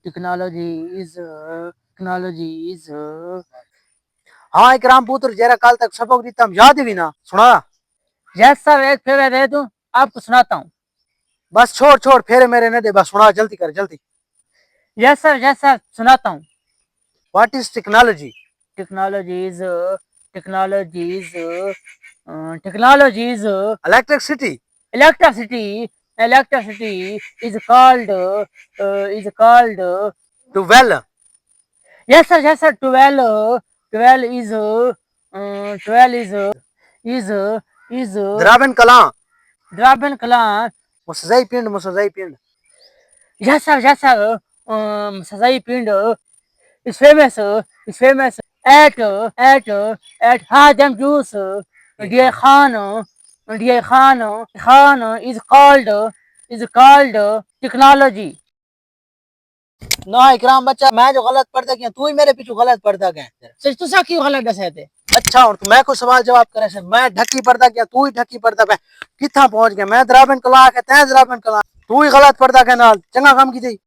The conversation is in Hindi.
टेक्नोलॉजी इज टेक्नोलॉजी इज हाँ इकराम पुत्र जरा कल तक सबक दी तम याद भी ना सुना। यस सर, एक फेवर दे दूं, आपको सुनाता हूँ। बस छोड़ छोड़ फेरे मेरे न दे, बस सुना जल्दी कर जल्दी। यस सर, सुनाता हूँ। What is technology? Technology is technology is technology is electricity. electricity. Electricity is called twelve. yes sir, 12 12 is is द्रावन कला। Draban clan. मुसज़ई पिंड। Yes sir, Sazai Pind is famous at Hajam Juice. Dear Khan is called technology. ना इकराम बच्चा मैं जो गलत पढ़ता गया तू ही मेरे पीछे गलत पढ़ता गया। सच तो सा क्यों गलत दसे थे? अच्छा और मैं को सवाल जवाब करे से मैं ढकी पढ़ता गया तू ही ढकी पढ़ता गया कितना पहुंच गया मैं द्रावन कला के तै द्रावन कला तू ही गलत पढ़ता गया नाल चंगा काम की थी।